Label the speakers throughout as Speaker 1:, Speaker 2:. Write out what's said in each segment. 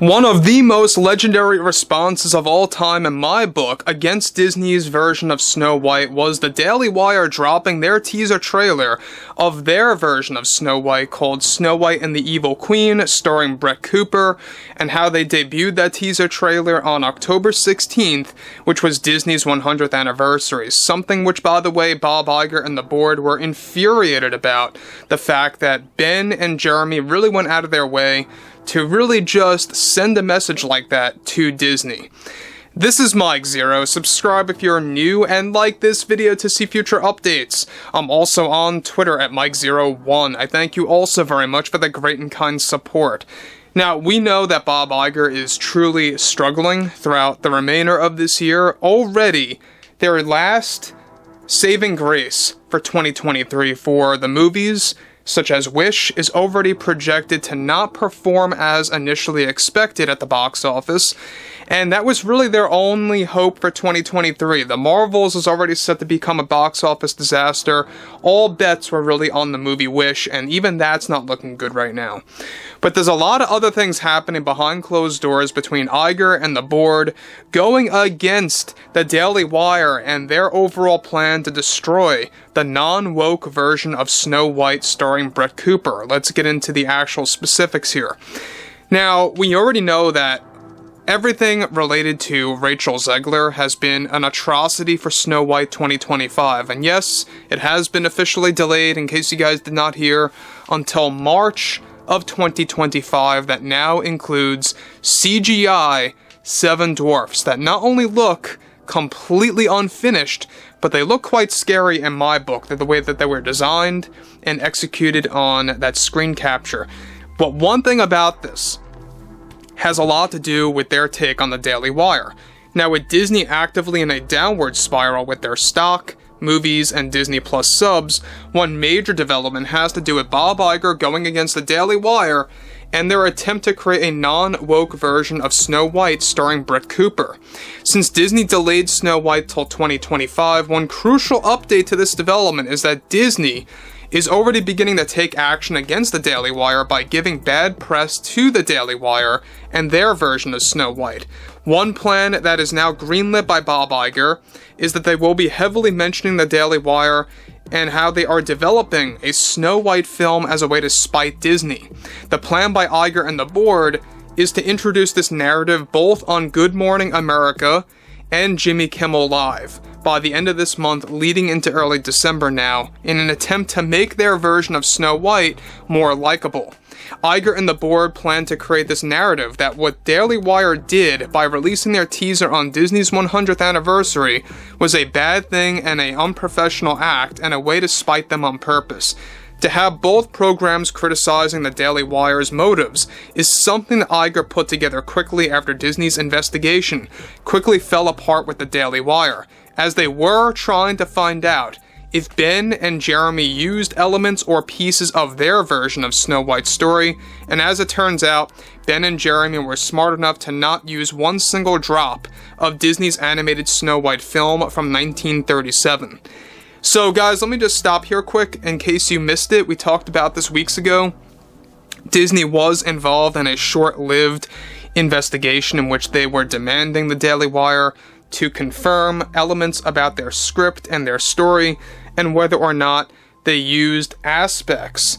Speaker 1: One of the most legendary responses of all time in my book against Disney's version of Snow White was the Daily Wire dropping their teaser trailer of their version of Snow White called Snow White and the Evil Queen, starring Bret Cooper, and how they debuted that teaser trailer on October 16th, which was Disney's 100th anniversary, something which, by the way, Bob Iger and the board were infuriated about, the fact that Ben and Jeremy really went out of their way to really just send a message like that to Disney. This is Mike Zero. Subscribe if you're new and like this video to see future updates. I'm also on Twitter at Mike01. I thank you also very much for the great and kind support. Now, we know that Bob Iger is truly struggling throughout the remainder of this year. Already, their last saving grace for 2023 for the movies such as Wish is already projected to not perform as initially expected at the box office, and that was really their only hope for 2023. The Marvels is already set to become a box office disaster. All bets were really on the movie Wish, and even that's not looking good right now. But there's a lot of other things happening behind closed doors between Iger and the board, going against the Daily Wire and their overall plan to destroy the non-woke version of Snow White starring Bret Cooper. Let's get into the actual specifics here. Now, we already know that everything related to Rachel Zegler has been an atrocity for Snow White 2025, and yes, it has been officially delayed, in case you guys did not hear, until March of 2025. That now includes CGI Seven Dwarfs that not only look completely unfinished, but they look quite scary in my book, the way that they were designed and executed on that screen capture. But one thing about this has a lot to do with their take on the Daily Wire. Now, with Disney actively in a downward spiral with their stock, movies, and Disney Plus subs, one major development has to do with Bob Iger going against the Daily Wire and their attempt to create a non-woke version of Snow White starring Bret Cooper. Since Disney delayed Snow White till 2025, one crucial update to this development is that Disney is already beginning to take action against the Daily Wire by giving bad press to the Daily Wire and their version of Snow White. One plan that is now greenlit by Bob Iger is that they will be heavily mentioning the Daily Wire and how they are developing a Snow White film as a way to spite Disney. The plan by Iger and the board is to introduce this narrative both on Good Morning America and Jimmy Kimmel Live by the end of this month, leading into early December now, in an attempt to make their version of Snow White more likable. Iger and the board plan to create this narrative that what Daily Wire did by releasing their teaser on Disney's 100th anniversary was a bad thing and an unprofessional act and a way to spite them on purpose. To have both programs criticizing the Daily Wire's motives is something that Iger put together quickly after Disney's investigation quickly fell apart with the Daily Wire, as they were trying to find out if Ben and Jeremy used elements or pieces of their version of Snow White's story, and as it turns out, Ben and Jeremy were smart enough to not use one single drop of Disney's animated Snow White film from 1937. So guys, let me just stop here quick in case you missed it. We talked about this weeks ago. Disney was involved in a short-lived investigation in which they were demanding the Daily Wire to confirm elements about their script and their story, and whether or not they used aspects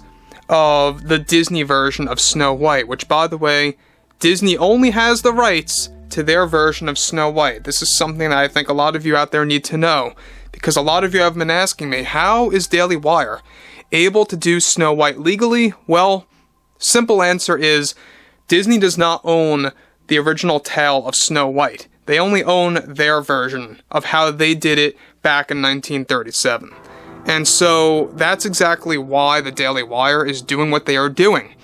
Speaker 1: of the Disney version of Snow White, which, by the way, Disney only has the rights to their version of Snow White. This is something that I think a lot of you out there need to know, because a lot of you have been asking me, how is Daily Wire able to do Snow White legally? Well, simple answer is Disney does not own the original tale of Snow White. They only own their version of how they did it back in 1937. And so that's exactly why the Daily Wire is doing what they are doing,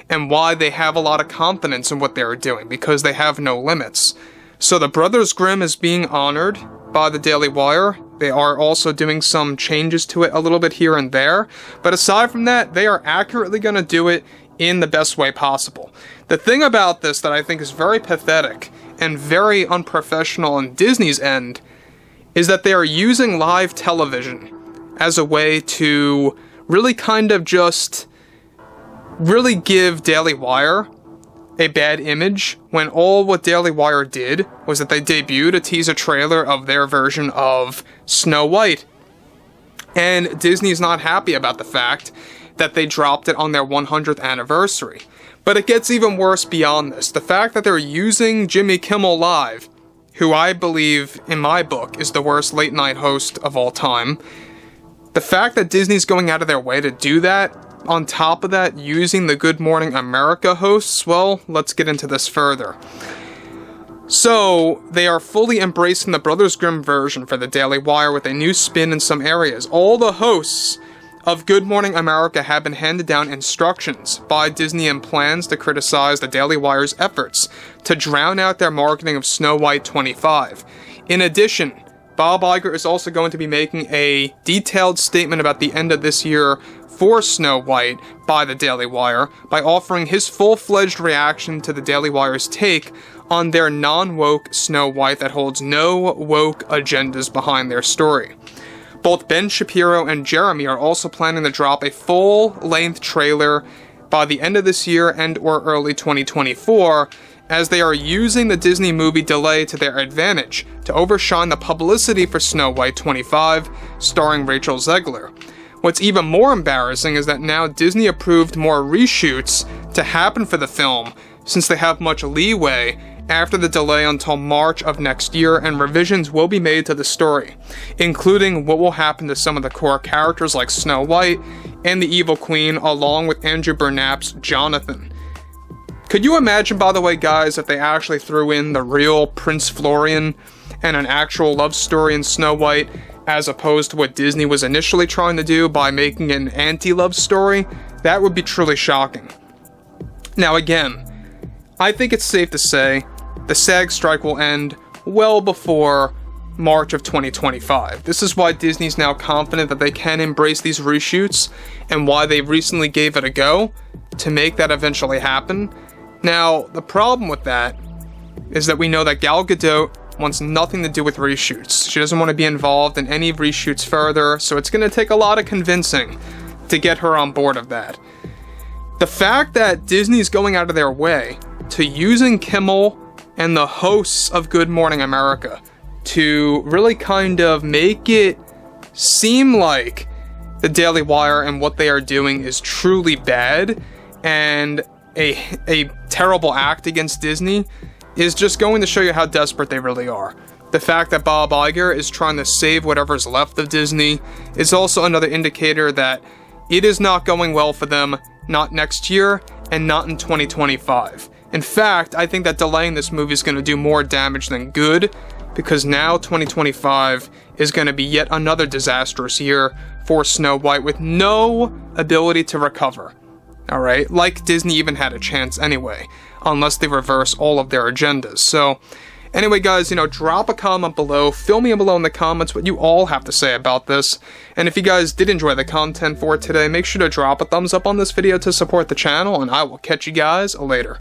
Speaker 1: and why they have a lot of confidence in what they are doing, because they have no limits. So the Brothers Grimm is being honored by the Daily Wire. They are also doing some changes to it a little bit here and there, but aside from that, they are accurately going to do it in the best way possible. The thing about this that I think is very pathetic and very unprofessional on Disney's end is that they are using live television as a way to really kind of just really give Daily Wire a bad image when all what Daily Wire did was that they debuted a teaser trailer of their version of Snow White. And Disney's not happy about the fact that they dropped it on their 100th anniversary. But it gets even worse beyond this. The fact that they're using Jimmy Kimmel Live, who I believe, in my book, is the worst late night host of all time. The fact that Disney's going out of their way to do that, on top of that, using the Good Morning America hosts, well, let's get into this further. So, they are fully embracing the Brothers Grimm version for the Daily Wire with a new spin in some areas. All the hosts of Good Morning America have been handed down instructions by Disney and plans to criticize the Daily Wire's efforts to drown out their marketing of Snow White 25. In addition, Bob Iger is also going to be making a detailed statement about the end of this year for Snow White by the Daily Wire by offering his full-fledged reaction to the Daily Wire's take on their non-woke Snow White that holds no woke agendas behind their story. Both Ben Shapiro and Jeremy are also planning to drop a full-length trailer by the end of this year and or early 2024, as they are using the Disney movie delay to their advantage to overshine the publicity for Snow White 25, starring Rachel Zegler. What's even more embarrassing is that now Disney approved more reshoots to happen for the film, since they have much leeway after the delay until March of next year, and revisions will be made to the story, including what will happen to some of the core characters like Snow White and the Evil Queen, along with Andrew Burnap's Jonathan. Could you imagine, by the way, guys, if they actually threw in the real Prince Florian and an actual love story in Snow White, as opposed to what Disney was initially trying to do by making an anti-love story? That would be truly shocking. Now again, I think it's safe to say the SAG strike will end well before March of 2025. This is why Disney's now confident that they can embrace these reshoots, and why they recently gave it a go to make that eventually happen. Now, the problem with that is that we know that Gal Gadot wants nothing to do with reshoots. She doesn't want to be involved in any reshoots further, so it's going to take a lot of convincing to get her on board of that. The fact that Disney's going out of their way to using Kimmel and the hosts of Good Morning America to really kind of make it seem like the Daily Wire and what they are doing is truly bad and a terrible act against Disney is just going to show you how desperate they really are. The fact that Bob Iger is trying to save whatever's left of Disney is also another indicator that it is not going well for them, not next year, and not in 2025. In fact, I think that delaying this movie is going to do more damage than good, because now 2025 is going to be yet another disastrous year for Snow White with no ability to recover. Alright, like Disney even had a chance anyway, unless they reverse all of their agendas. So, anyway guys, drop a comment below, fill me in below in the comments what you all have to say about this, and if you guys did enjoy the content for today, make sure to drop a thumbs up on this video to support the channel, and I will catch you guys later.